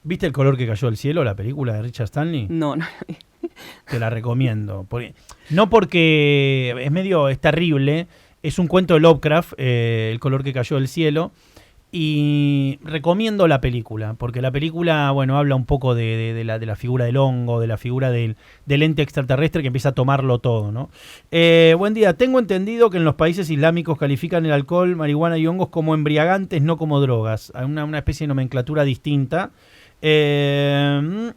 ¿Viste El color que cayó del cielo, la película de Richard Stanley? No. Te la recomiendo. No porque es terrible, es un cuento de Lovecraft, El color que cayó del cielo, y recomiendo la película, porque la película, bueno, habla un poco de la figura del hongo, de la figura del ente extraterrestre que empieza a tomarlo todo, ¿no? Buen día. Tengo entendido que en los países islámicos califican el alcohol, marihuana y hongos como embriagantes, no como drogas. Hay una especie de nomenclatura distinta. Tengo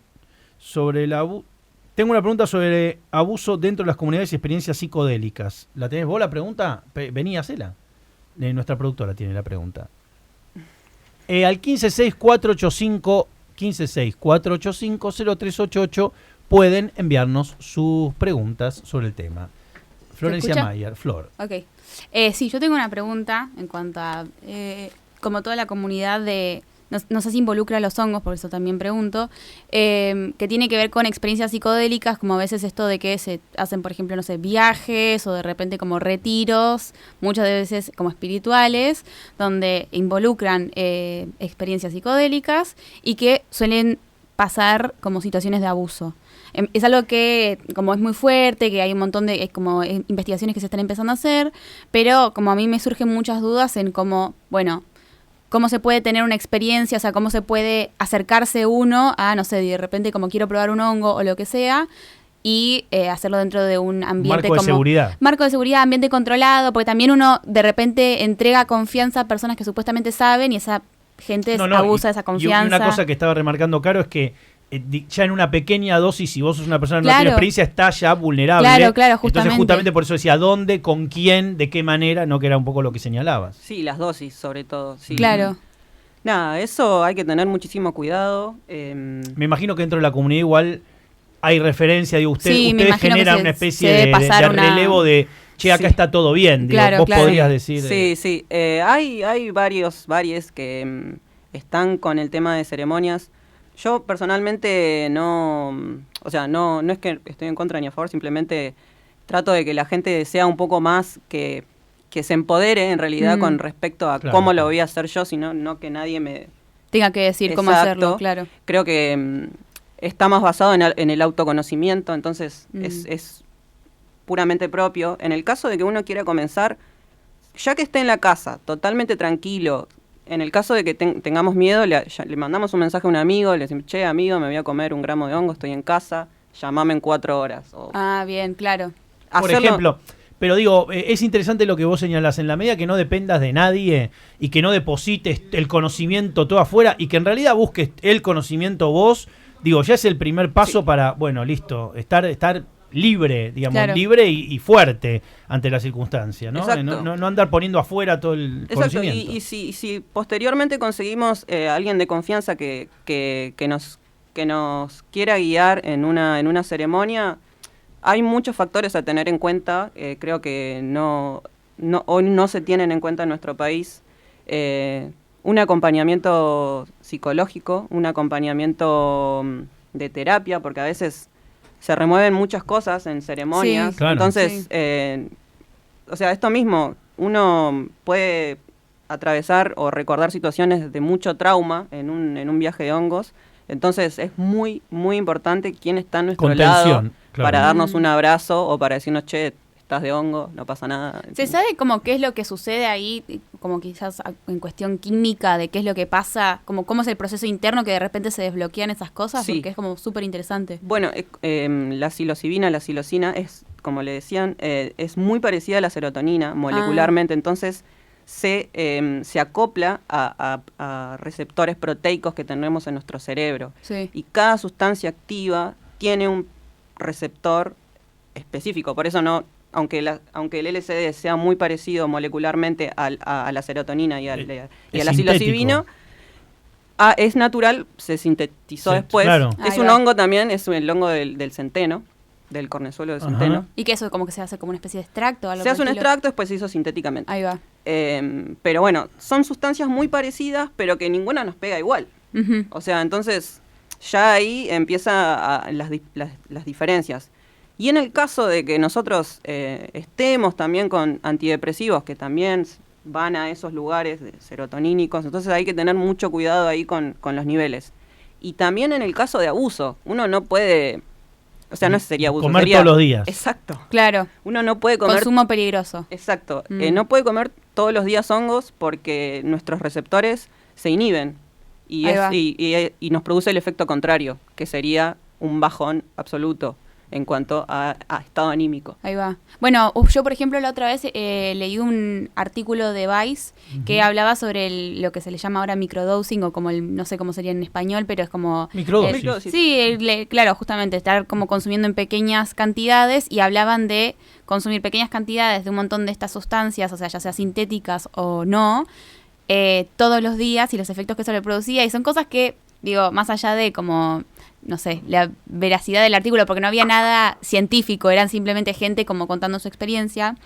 una pregunta sobre abuso dentro de las comunidades y experiencias psicodélicas. ¿La tenés vos la pregunta? Vení, hacela. Nuestra productora tiene la pregunta. Al 156485-0388 pueden enviarnos sus preguntas sobre el tema. Florencia Mayer, Flor. Ok. Sí, yo tengo una pregunta en cuanto a como toda la comunidad no sé si involucra a los hongos, por eso también pregunto, que tiene que ver con experiencias psicodélicas, como a veces esto de que se hacen, por ejemplo, no sé, viajes o de repente como retiros, muchas veces como espirituales, donde involucran experiencias psicodélicas y que suelen pasar como situaciones de abuso. Es algo que como es muy fuerte, que hay un montón de como investigaciones que se están empezando a hacer, pero como a mí me surgen muchas dudas en cómo se puede tener una experiencia, o sea, cómo se puede acercarse uno a, no sé, de repente como quiero probar un hongo o lo que sea, y hacerlo dentro de un ambiente marco de seguridad. Marco de seguridad, ambiente controlado, porque también uno de repente entrega confianza a personas que supuestamente saben y esa gente abusa de esa confianza. Y una cosa que estaba remarcando Caro es que ya en una pequeña dosis, si vos sos una persona que no tiene experiencia, está ya vulnerable. Claro, justamente. Entonces justamente por eso decía dónde, con quién, de qué manera, no, que era un poco lo que señalabas. Sí, las dosis sobre todo. Sí. Claro. Nada, eso hay que tener muchísimo cuidado. Me imagino que dentro de la comunidad igual hay referencia, digo, ustedes generan una especie de relevo de, che, acá está todo bien, digo, vos podrías decir. Sí. Hay varios que están con el tema de ceremonias. Yo personalmente no es que estoy en contra ni a favor, simplemente trato de que la gente sea un poco más que se empodere en realidad con respecto a cómo lo voy a hacer yo, sino no que nadie me tenga que decir cómo Exacto. hacerlo, claro. Creo que está más basado en el autoconocimiento, entonces es puramente propio. En el caso de que uno quiera comenzar, ya que esté en la casa, totalmente tranquilo, en el caso de que tengamos miedo, le mandamos un mensaje a un amigo, le decimos, che, amigo, me voy a comer 1 gramo de hongo, estoy en casa, llamame en 4 horas. O Bien, claro. Por ejemplo, pero digo, es interesante lo que vos señalás, en la medida que no dependas de nadie y que no deposites el conocimiento todo afuera y que en realidad busques el conocimiento vos, digo, ya es el primer paso para, bueno, listo, estar libre, digamos, Claro. libre y fuerte ante la circunstancia, ¿no? Exacto. No andar poniendo afuera todo el Exacto, conocimiento. y si posteriormente conseguimos alguien de confianza que nos quiera guiar en una ceremonia, hay muchos factores a tener en cuenta, creo que hoy no se tienen en cuenta en nuestro país. Un acompañamiento psicológico, un acompañamiento de terapia, porque a veces se remueven muchas cosas en ceremonias. Sí, claro. Entonces, Sí. o sea, esto mismo, uno puede atravesar o recordar situaciones de mucho trauma en un viaje de hongos. Entonces es muy, muy importante quién está a nuestro lado Contención, claro. para darnos un abrazo o para decirnos, che, estás de hongo, no pasa nada. ¿Se sabe como qué es lo que sucede ahí, como quizás en cuestión química, de qué es lo que pasa, como cómo es el proceso interno que de repente se desbloquean esas cosas? Sí. Porque es como súper interesante. Bueno, la psilocibina es, como le decían, es muy parecida a la serotonina molecularmente, entonces se acopla a receptores proteicos que tenemos en nuestro cerebro. Sí. Y cada sustancia activa tiene un receptor específico, por eso no, aunque el LSD sea muy parecido molecularmente a la serotonina y a la psilocibina, es natural, se sintetizó Sí, después. claro. Es Ahí un va. hongo también, es el hongo del centeno, del cornezuelo del Ajá. centeno. ¿Y que eso como que se hace como una especie de extracto? Algo Se hace por un el estilo? extracto, después se hizo sintéticamente. Ahí va. Pero bueno, son sustancias muy parecidas, pero que ninguna nos pega igual. Ujú. O sea, entonces ya ahí empieza las diferencias. Y en el caso de que nosotros estemos también con antidepresivos, que también van a esos lugares serotonínicos, entonces hay que tener mucho cuidado ahí con los niveles. Y también en el caso de abuso, uno no puede, o sea, no sería abuso. Comer sería, todos los días. Exacto. Claro. Uno no puede comer... Consumo peligroso. Exacto. Mm. No puede comer todos los días hongos porque nuestros receptores se inhiben y, Ahí va. y nos produce el efecto contrario, que sería un bajón absoluto en cuanto a estado anímico. Ahí va. Bueno, yo por ejemplo la otra vez leí un artículo de Vice que hablaba sobre lo que se le llama ahora microdosing o como no sé cómo sería en español, pero es como... Microdosis. Microdosis. Sí, claro, justamente estar como consumiendo en pequeñas cantidades y hablaban de consumir pequeñas cantidades de un montón de estas sustancias, o sea, ya sea sintéticas o no, todos los días y los efectos que eso le producía. Y son cosas que, digo, más allá de como, no sé, la veracidad del artículo, porque no había nada científico, eran simplemente gente como contando su experiencia.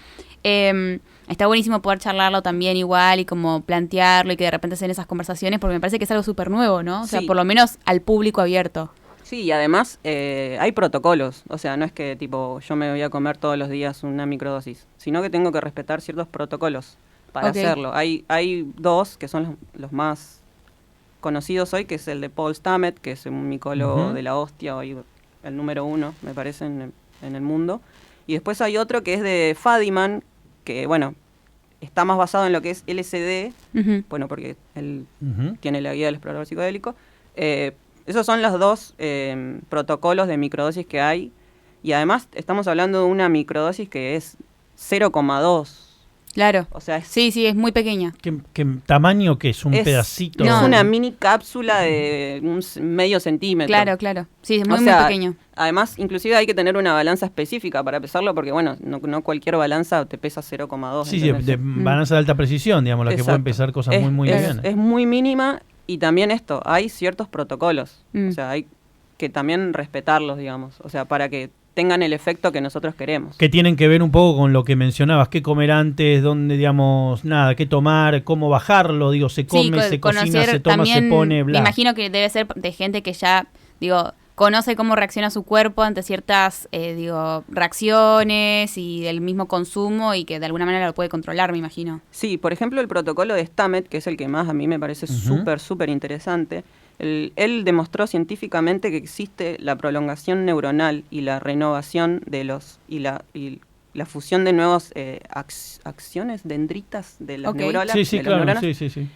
Está buenísimo poder charlarlo también igual y como plantearlo y que de repente sean esas conversaciones, porque me parece que es algo súper nuevo, ¿no? O sea, Sí. por lo menos al público abierto. Sí, y además hay protocolos, o sea, no es que tipo yo me voy a comer todos los días una microdosis, sino que tengo que respetar ciertos protocolos para Ok. hacerlo. Hay dos que son los más conocidos hoy, que es el de Paul Stamets, que es un micólogo Ujú. de la hostia, hoy el número 1, me parece, en el mundo. Y después hay otro que es de Fadiman, que bueno, está más basado en lo que es LSD, Ujú. bueno, porque él Ujú. tiene la guía del explorador psicodélico. Esos son los dos protocolos de microdosis que hay. Y además estamos hablando de una microdosis que es 0,2. Claro. O sea, es, Sí, sí, es muy pequeña. ¿Qué tamaño que es? ¿Un es- pedacito? es No. una mini cápsula de medio centímetro. Claro, claro. Sí, es muy, O sea, muy pequeño. Además, inclusive hay que tener una balanza específica para pesarlo, porque bueno, no cualquier balanza te pesa 0,2. Sí, sí, ¿entendés? de balanza de alta precisión, digamos, las que Exacto. pueden pesar cosas Es- muy, muy es, bien. Es muy mínima y también esto, hay ciertos protocolos. Mm. O sea, hay que también respetarlos, digamos. O sea, para que tengan el efecto que nosotros queremos. Que tienen que ver un poco con lo que mencionabas, qué comer antes, dónde, digamos, nada, qué tomar, cómo bajarlo, digo, se come, se cocina, conocer se toma, se también, pone, bla. me imagino que debe ser de gente que ya, digo, conoce cómo reacciona su cuerpo ante ciertas, reacciones y del mismo consumo y que de alguna manera lo puede controlar, me imagino. Sí, por ejemplo, el protocolo de Stamets, que es el que más a mí me parece súper interesante, él demostró científicamente que existe la prolongación neuronal y la renovación de y la fusión de nuevas acciones dendritas de las neuronas. Sí, claro, sí.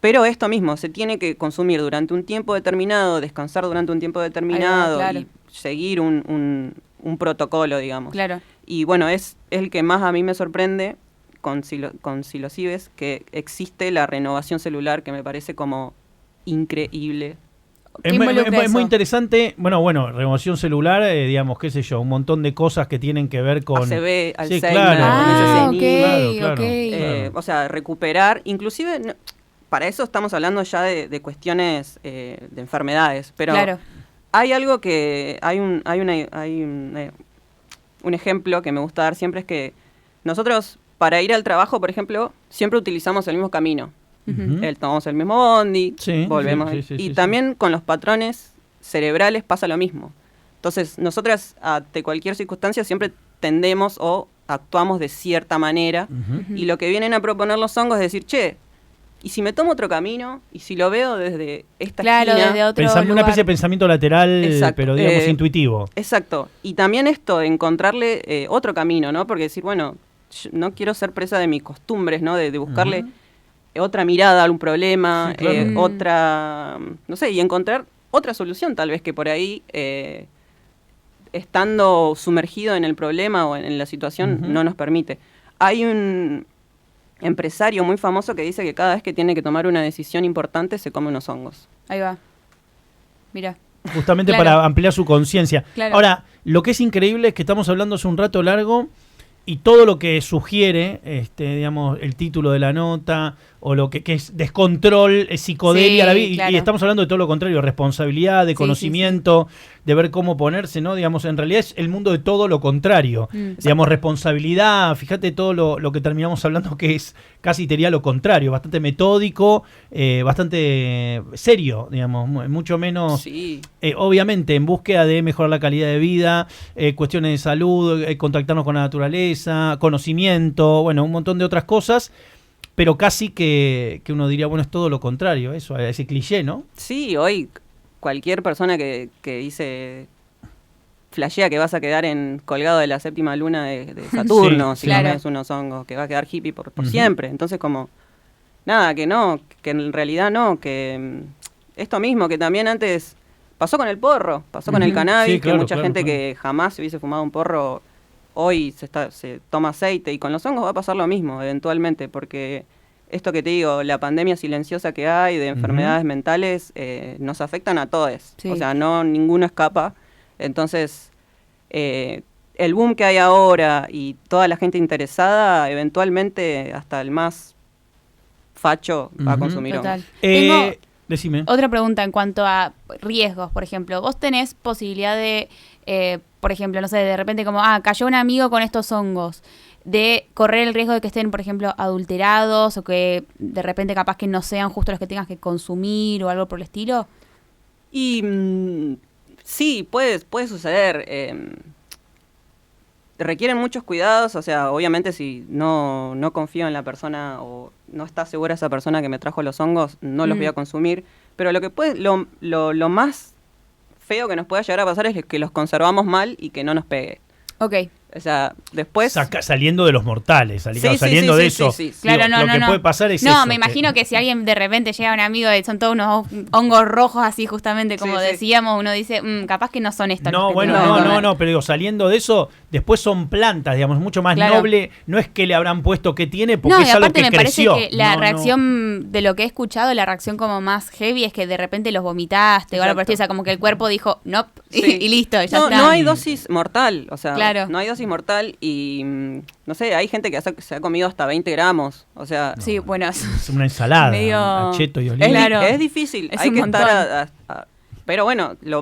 Pero esto mismo, se tiene que consumir durante un tiempo determinado, descansar durante un tiempo determinado, claro. y seguir un protocolo, digamos. Claro. Y bueno, es el que más a mí me sorprende con psilocibes, que existe la renovación celular, que me parece como increíble. ¿Qué involucra Es muy eso? interesante. Bueno, renovación celular, digamos, qué sé yo, un montón de cosas que tienen que ver con... ACV, Sí, Alzheimer, claro. Ah, ok, demencia senil, claro. ok. O sea, recuperar, inclusive, para eso estamos hablando ya de cuestiones de enfermedades, pero Claro. hay algo que, hay un ejemplo que me gusta dar siempre, es que nosotros para ir al trabajo, por ejemplo, siempre utilizamos el mismo camino. Ujú. Tomamos el mismo bondi, Sí, volvemos. sí, Y también con los patrones cerebrales pasa lo mismo. Entonces, nosotras ante cualquier circunstancia siempre tendemos o actuamos de cierta manera. Ujú. Y lo que vienen a proponer los hongos es decir, che, ¿y si me tomo otro camino? ¿Y si lo veo desde esta Claro, esquina? desde otro Una lugar. especie de pensamiento lateral, Exacto. pero digamos intuitivo. Exacto. Y también esto, encontrarle otro camino, ¿no? Porque decir, bueno, yo no quiero ser presa de mis costumbres, ¿no? De buscarle otra mirada a un problema, Sí, claro. otra, no sé, y encontrar otra solución tal vez que por ahí, estando sumergido en el problema o en la situación, no nos permite. Hay un empresario muy famoso que dice que cada vez que tiene que tomar una decisión importante se come unos hongos. Ahí va. Mira. Justamente Claro. para ampliar su conciencia. Claro. Ahora, lo que es increíble es que estamos hablando hace un rato largo y todo lo que sugiere, digamos, el título de la nota o lo que es descontrol, psicodelia, Sí, y claro. estamos hablando de todo lo contrario, responsabilidad, de Sí, conocimiento, de ver cómo ponerse, ¿no? Digamos, en realidad es el mundo de todo lo contrario. Digamos, responsabilidad, fíjate todo lo que terminamos hablando que es casi diría lo contrario, bastante metódico, bastante serio, digamos, mucho menos... Sí. Obviamente, en búsqueda de mejorar la calidad de vida, cuestiones de salud, contactarnos con la naturaleza, conocimiento, bueno, un montón de otras cosas, pero casi que uno diría, bueno, es todo lo contrario, eso, ese cliché, ¿no? Sí, hoy cualquier persona que dice, flashea que vas a quedar colgado de la séptima luna de Saturno, Sí, si claro. comes unos hongos, que va a quedar hippie por siempre. Entonces, como, nada, que no, que en realidad no, que esto mismo, que también antes pasó con el porro, pasó con el cannabis, Sí, claro, que mucha claro, gente claro. que jamás se hubiese fumado un porro, hoy se toma aceite, y con los hongos va a pasar lo mismo, eventualmente, porque esto que te digo, la pandemia silenciosa que hay de enfermedades mentales, nos afectan a todos. Sí. O sea, ninguno escapa. Entonces, el boom que hay ahora y toda la gente interesada, eventualmente hasta el más facho va a Ujú. consumir hongos. Total. Tengo Decime. otra pregunta en cuanto a riesgos, por ejemplo. Vos tenés posibilidad de, por ejemplo, no sé, de repente como, cayó un amigo con estos hongos, de correr el riesgo de que estén, por ejemplo, adulterados o que de repente capaz que no sean justo los que tengas que consumir o algo por el estilo. Y sí, puede suceder. Requieren muchos cuidados, o sea, obviamente si no confío en la persona o no está segura esa persona que me trajo los hongos, no los voy a consumir. Pero lo más feo que nos pueda llegar a pasar es que los conservamos mal y que no nos pegue. Ok. O sea, después... Saliendo de los mortales, Sí, saliendo sí, de sí, eso. sí, sí. Claro, Digo, no, lo que no. puede pasar es no, eso. me imagino que si alguien de repente llega un amigo y son todos unos hongos rojos así justamente como Sí, sí. decíamos, uno dice, capaz que no son estos los No, que bueno, tengo que comer". no, pero digo, saliendo de eso, después son plantas, digamos, mucho más Claro. noble. No es que le habrán puesto que tiene, porque No, y es algo aparte que me creció. parece que la No, reacción de lo que he escuchado, la reacción como más heavy es que de repente los vomitaste o algo por el estilo, o sea, como que el cuerpo dijo, nope, Sí. y listo, ya no, está. no hay dosis mortal, o sea, Claro. no hay dosis mortal y, no sé, hay gente que se ha comido hasta 20 gramos, o sea... Sí, bueno, Es una ensalada, Medio- acheto y Es, oliva. Claro. es difícil, Es hay un que montón. estar pero bueno, lo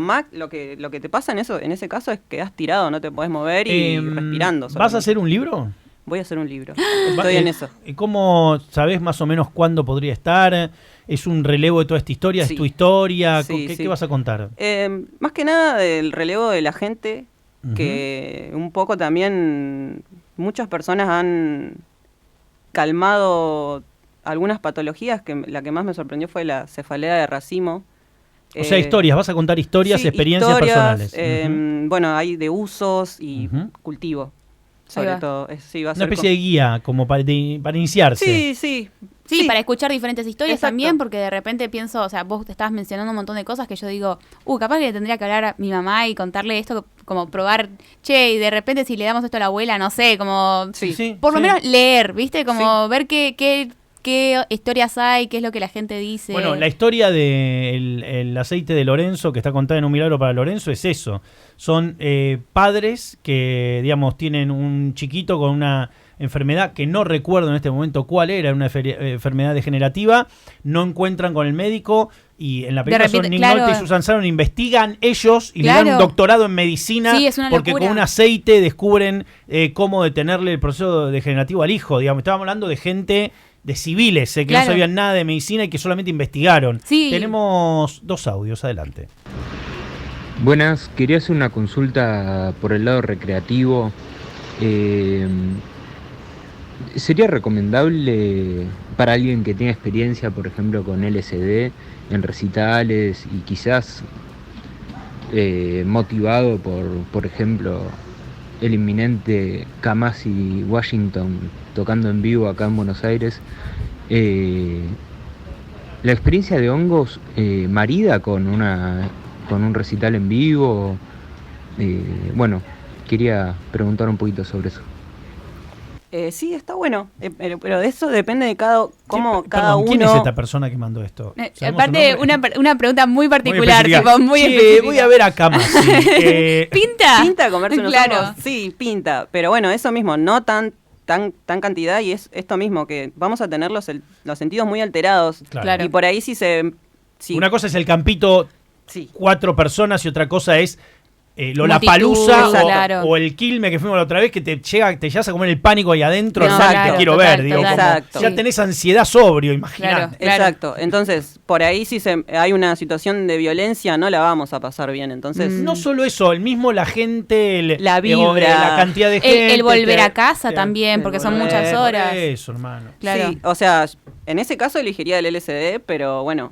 que te pasa en ese caso es que quedas tirado, no te podés mover y respirando. ¿Vas a solamente. hacer un libro? voy a hacer un libro. Estoy en eso. ¿Cómo sabés más o menos cuándo podría estar? ¿Es un relevo de toda esta historia? Sí. ¿Es tu historia? Sí, sí. ¿Qué vas a contar? Más que nada del relevo de la gente, que un poco también muchas personas han calmado algunas patologías, que la que más me sorprendió fue la cefalea de racimo. O sea, historias, vas a contar historias, sí, experiencias historias, personales. Bueno, hay de usos y cultivo, sobre todo. Sí, va a Una ser especie de guía, como para iniciarse. Sí, Sí, para escuchar diferentes historias Exacto. también, porque de repente pienso, o sea, vos te estabas mencionando un montón de cosas que yo digo, capaz que le tendría que hablar a mi mamá y contarle esto, como probar, che, y de repente si le damos esto a la abuela, no sé, como, Sí. por lo menos leer, ¿viste? Como ver qué historias hay, qué es lo que la gente dice. Bueno, la historia del el aceite de Lorenzo, que está contada en Un milagro para Lorenzo, es eso. Son padres que, digamos, tienen un chiquito con una enfermedad que no recuerdo en este momento cuál era, una enfermedad degenerativa, no encuentran con el médico y en la película son Nick Nolte y Susan Sarandon, investigan ellos y le dan un doctorado en medicina porque locura. con un aceite descubren cómo detenerle el proceso degenerativo al hijo. Digamos, estábamos hablando de gente, de civiles, que no sabían nada de medicina y que solamente investigaron. Sí. Tenemos 2 audios, adelante. Buenas, quería hacer una consulta por el lado recreativo. ¿Sería recomendable para alguien que tenga experiencia, por ejemplo, con LSD en recitales y quizás motivado por ejemplo, el inminente Kamasi Washington tocando en vivo acá en Buenos Aires, la experiencia de hongos marida con un recital en vivo? Bueno, quería preguntar un poquito sobre eso. Sí, está bueno, pero de eso depende de cada uno. ¿Quién es esta persona que mandó esto? Aparte, una pregunta muy particular, muy sí, específica. voy a ver a Kamasi. ¿Pinta? Comerse unos hongos? Sí, pinta. Pero bueno, eso mismo, no tan cantidad, y es esto mismo, que vamos a tener los sentidos muy alterados. Claro. Y por ahí Una cosa es el campito, 4 personas, y otra cosa es Lollapalooza o el Quilmes que fuimos la otra vez, que te llegas a comer el pánico ahí adentro. Te quiero ver, digo, exacto. Ya tenés ansiedad sobrio, imagínate. Claro. Exacto. Entonces, por ahí si hay una situación de violencia, no la vamos a pasar bien. Entonces, no solo eso, la gente, la vibra, la cantidad de gente, el volver a casa también, porque son muchas horas. Eso, hermano. Claro. Sí, o sea, en ese caso elegiría el LSD, pero bueno,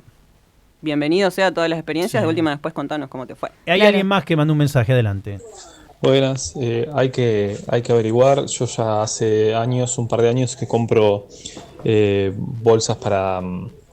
bienvenido sea a todas las experiencias. De última, después contanos cómo te fue. Hay alguien más que mandó un mensaje, adelante. Buenas, hay que averiguar. Yo ya hace un par de años que compro bolsas para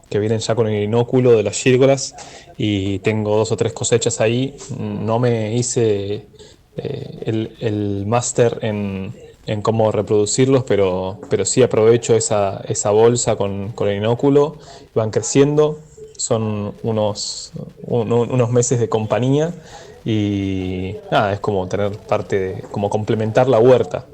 que vienen ya con el inóculo de las gírgolas, y tengo 2 o 3 cosechas ahí. No me hice el máster en cómo reproducirlos, pero sí aprovecho esa bolsa con el inóculo. Van creciendo. Son unos meses de compañía y nada, es como tener como complementar la huerta.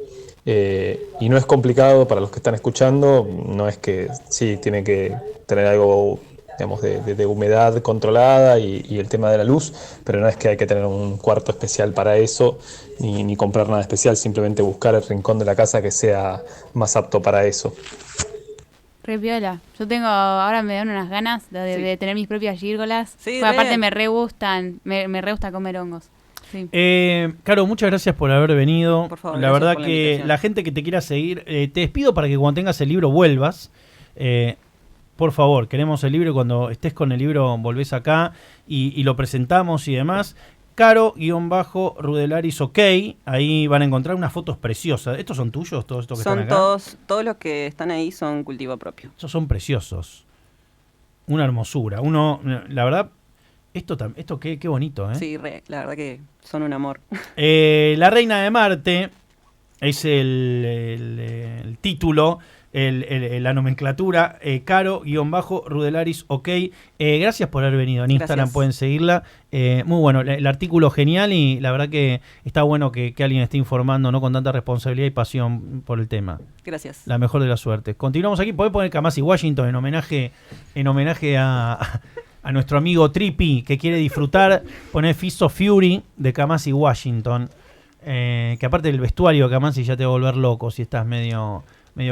Y no es complicado para los que están escuchando, no es que sí tiene que tener algo, digamos, de humedad controlada y el tema de la luz, pero no es que hay que tener un cuarto especial para eso, ni comprar nada especial, simplemente buscar el rincón de la casa que sea más apto para eso. Re piola. Ahora me dan unas ganas de tener mis propias gírgolas. Sí, aparte me re gustan, me re gusta comer hongos. Sí. Caro, muchas gracias por haber venido. Por favor, la verdad que la gente que te quiera seguir, te despido para que cuando tengas el libro vuelvas. Por favor, queremos el libro, y cuando estés con el libro volvés acá y lo presentamos y demás. Caro-Rudelaris OK, ahí van a encontrar unas fotos preciosas. ¿Estos son tuyos, todos estos que están acá? Todos los que están ahí son cultivo propio. Estos son preciosos. Una hermosura. La verdad, esto qué bonito, ¿eh? Sí, la verdad que son un amor. La Reina de Marte es el título, la nomenclatura, Caro-Rudelaris OK. Gracias por haber venido. En Instagram Gracias. pueden seguirla. Muy bueno, el artículo genial, y la verdad que está bueno que alguien esté informando, ¿no?, con tanta responsabilidad y pasión por el tema. Gracias. La mejor de las suertes. Continuamos aquí. Podés poner Kamasi Washington en homenaje a nuestro amigo Trippy, que quiere disfrutar. Poner Fist of Fury de Kamasi Washington. que aparte del vestuario de Kamasi ya te va a volver loco si estás medio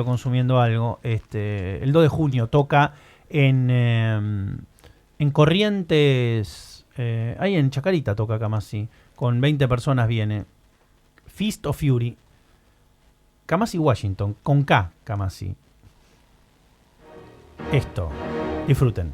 consumiendo algo. El 2 de junio toca en Corrientes, ahí en Chacarita toca Kamasi, con 20 personas viene. Fist of Fury. Kamasi Washington, con K, Kamasi. Esto, disfruten.